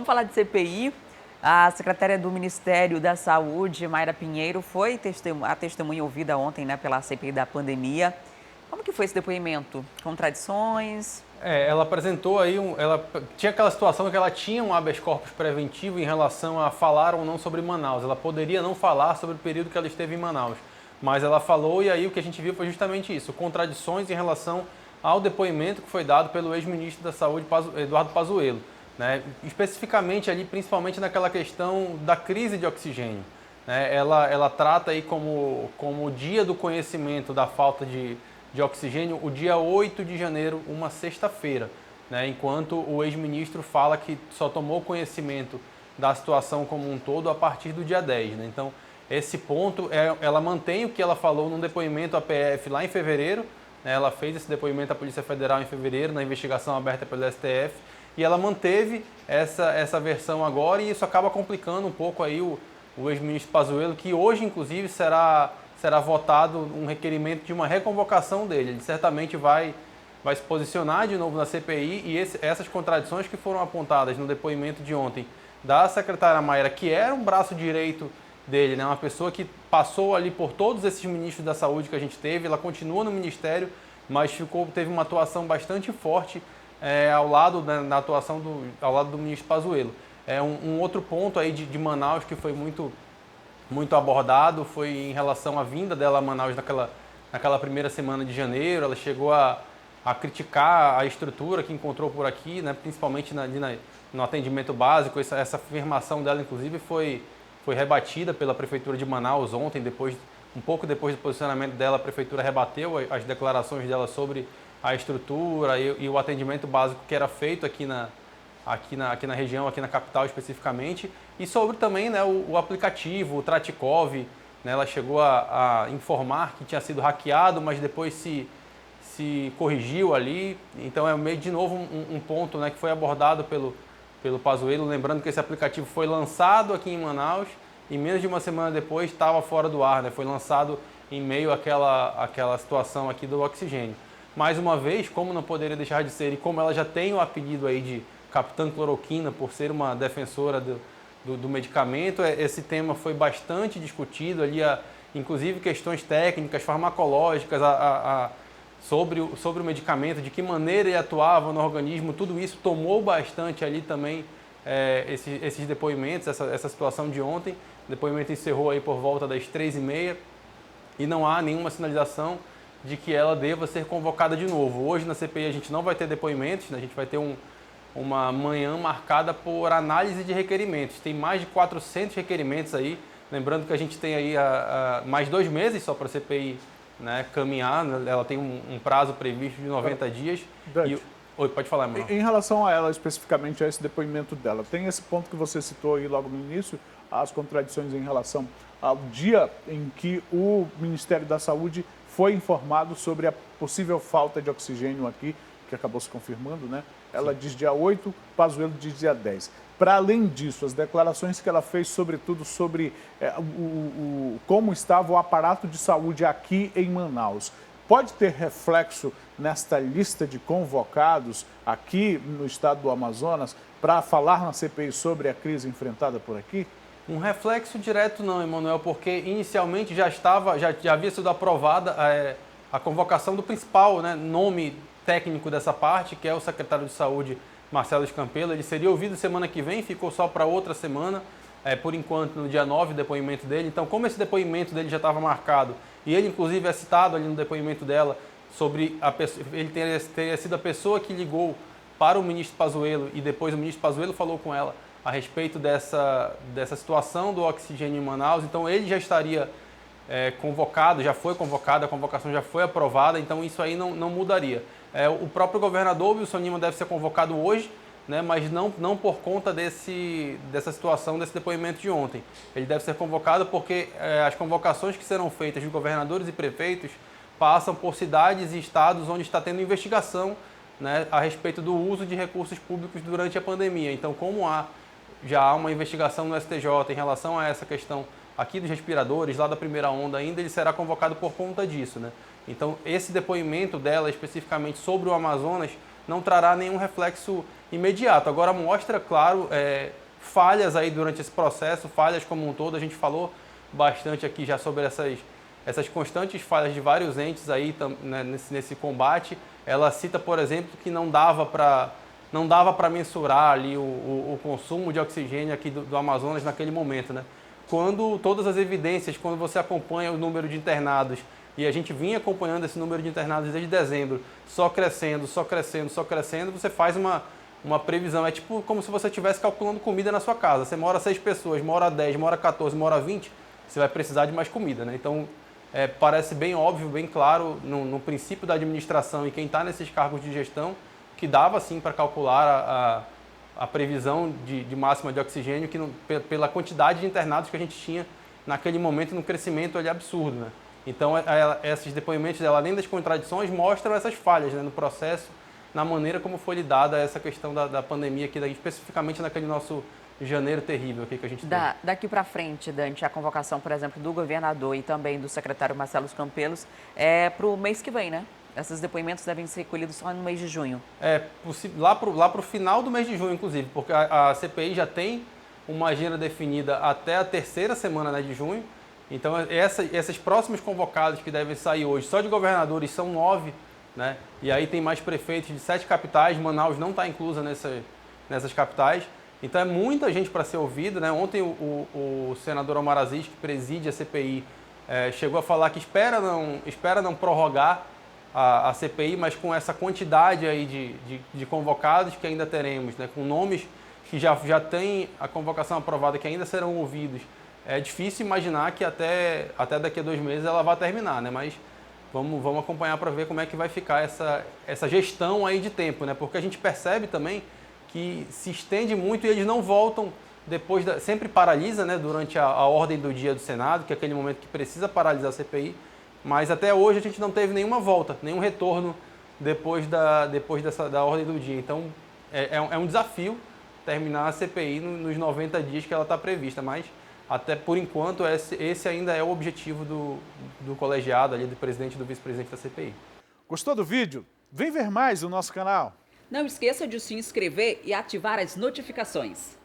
vamos falar de CPI. A secretária do Ministério da Saúde, Mayra Pinheiro, foi a testemunha ouvida ontem, né, pela CPI da pandemia. Como que foi esse depoimento? Contradições? Ela apresentou aí, ela tinha aquela situação que ela tinha um habeas corpus preventivo em relação a falar ou não sobre Manaus. Ela poderia não falar sobre o período que ela esteve em Manaus, mas ela falou e aí o que a gente viu foi justamente isso, contradições em relação ao depoimento que foi dado pelo ex-ministro da Saúde, Eduardo Pazuello, né? Especificamente ali, principalmente naquela questão da crise de oxigênio, né? Ela trata aí como o dia do conhecimento da falta de oxigênio o dia 8 de janeiro, uma sexta-feira, né? Enquanto o ex-ministro fala que só tomou conhecimento da situação como um todo a partir do dia 10. Né? Então, esse ponto, ela mantém o que ela falou num depoimento à PF lá em fevereiro, né? Ela fez esse depoimento à Polícia Federal em fevereiro, na investigação aberta pelo STF, e ela manteve essa versão agora, e isso acaba complicando um pouco aí o ex-ministro Pazuello, que hoje, inclusive, será votado um requerimento de uma reconvocação dele. Ele certamente vai se posicionar de novo na CPI e essas contradições que foram apontadas no depoimento de ontem da secretária Mayra, que era um braço direito dele, né? Uma pessoa que passou ali por todos esses ministros da saúde que a gente teve, ela continua no ministério, mas teve uma atuação bastante forte ao lado do ministro Pazuello. Um outro ponto aí de Manaus que foi muito abordado foi em relação à vinda dela a Manaus naquela primeira semana de janeiro. Ela chegou a criticar a estrutura que encontrou por aqui, né, principalmente no atendimento básico. Essa afirmação dela, inclusive, foi rebatida pela Prefeitura de Manaus ontem, um pouco depois do posicionamento dela. A Prefeitura rebateu as declarações dela sobre a estrutura e o atendimento básico que era feito aqui na região, aqui na capital especificamente, e sobre também, né, o aplicativo, o Tratikov, né? Ela chegou a informar que tinha sido hackeado, mas depois se corrigiu ali. Então de novo um ponto, né, que foi abordado pelo Pazuello, lembrando que esse aplicativo foi lançado aqui em Manaus e menos de uma semana depois estava fora do ar, né? Foi lançado em meio àquela situação aqui do oxigênio. Mais uma vez, como não poderia deixar de ser, e como ela já tem o apelido aí de Capitã Cloroquina, por ser uma defensora do medicamento, esse tema foi bastante discutido ali, inclusive questões técnicas, farmacológicas, sobre o medicamento, de que maneira ele atuava no organismo. Tudo isso tomou bastante ali também esses depoimentos, essa situação de ontem. O depoimento encerrou aí por volta das 3h30 e não há nenhuma sinalização de que ela deva ser convocada de novo. Hoje na CPI a gente não vai ter depoimentos, né? A gente vai ter uma manhã marcada por análise de requerimentos. Tem mais de 400 requerimentos aí. Lembrando que a gente tem aí mais 2 meses só para a CPI, né, caminhar. Ela tem um prazo previsto de 90 dias. Oi, pode falar, Manuel. Em relação a ela, especificamente a esse depoimento dela, tem esse ponto que você citou aí logo no início, as contradições em relação ao dia em que o Ministério da Saúde foi informado sobre a possível falta de oxigênio aqui, que acabou se confirmando, né? Ela diz dia 8, Pazuello diz dia 10. Para além disso, as declarações que ela fez, sobretudo sobre como estava o aparato de saúde aqui em Manaus, pode ter reflexo nesta lista de convocados aqui no estado do Amazonas para falar na CPI sobre a crise enfrentada por aqui? Um reflexo direto não, Emanuel, porque inicialmente já havia sido aprovada a convocação do principal, né, nome técnico dessa parte, que é o secretário de Saúde, Marcelo Escampelo. Ele seria ouvido semana que vem, ficou só para outra semana, por enquanto no dia 9 o depoimento dele. Então, como esse depoimento dele já estava marcado, e ele inclusive é citado ali no depoimento dela, sobre ele teria sido a pessoa que ligou para o ministro Pazuello, e depois o ministro Pazuello falou com ela a respeito dessa situação do oxigênio em Manaus. Então ele já estaria convocado, já foi convocado, a convocação já foi aprovada, então isso aí não mudaria. O próprio governador Wilson Lima deve ser convocado hoje, né, mas não por conta dessa situação, desse depoimento de ontem. Ele deve ser convocado porque as convocações que serão feitas de governadores e prefeitos passam por cidades e estados onde está tendo investigação, né, a respeito do uso de recursos públicos durante a pandemia. Então, como já há uma investigação no STJ em relação a essa questão aqui dos respiradores, lá da primeira onda ainda, ele será convocado por conta disso, né? Então, esse depoimento dela, especificamente sobre o Amazonas, não trará nenhum reflexo imediato. Agora mostra, claro, falhas aí durante esse processo, falhas como um todo. A gente falou bastante aqui já sobre essas constantes falhas de vários entes aí, né, nesse combate. Ela cita, por exemplo, que não dava para mensurar ali o consumo de oxigênio aqui do Amazonas naquele momento, né? Quando todas as evidências, quando você acompanha o número de internados, e a gente vinha acompanhando esse número de internados desde dezembro, só crescendo, só crescendo, só crescendo, você faz uma previsão. É tipo como se você estivesse calculando comida na sua casa. Você mora 6 pessoas, mora 10, mora 14, mora 20, você vai precisar de mais comida, né? Então, parece bem óbvio, bem claro no princípio da administração e quem está nesses cargos de gestão, que dava sim para calcular a previsão de máxima de oxigênio, que pela quantidade de internados que a gente tinha naquele momento, num crescimento ali absurdo, né? Então, esses depoimentos dela, além das contradições, mostram essas falhas, né, no processo, na maneira como foi lidada essa questão da pandemia aqui, especificamente naquele nosso janeiro terrível aqui que a gente teve. Daqui para frente, Dante, a convocação, por exemplo, do governador e também do secretário Marcelo Campelos é para o mês que vem, né? Esses depoimentos devem ser colhidos só no mês de junho. Lá para o final do mês de junho, inclusive, porque a CPI já tem uma agenda definida até a terceira semana, né, de junho. Então, esses próximos convocados que devem sair hoje, só de governadores são 9, né? E aí tem mais prefeitos de 7 capitais, Manaus não está inclusa nessas capitais. Então, é muita gente para ser ouvida, né? Ontem o senador Omar Aziz, que preside a CPI, chegou a falar que espera não prorrogar a CPI, mas com essa quantidade aí de convocados que ainda teremos, né? Com nomes que já têm a convocação aprovada, que ainda serão ouvidos. É difícil imaginar que até daqui a 2 meses ela vai terminar, né? Mas vamos acompanhar para ver como é que vai ficar essa gestão aí de tempo, né? Porque a gente percebe também que se estende muito e eles não voltam depois sempre paralisa, né? Durante a ordem do dia do Senado, que é aquele momento que precisa paralisar a CPI, mas até hoje a gente não teve nenhuma volta, nenhum retorno depois da ordem do dia. Então é um desafio terminar a CPI nos 90 dias que ela está prevista, mas até por enquanto esse ainda é o objetivo do colegiado ali, do presidente e do vice-presidente da CPI. Gostou do vídeo? Vem ver mais no nosso canal. Não esqueça de se inscrever e ativar as notificações.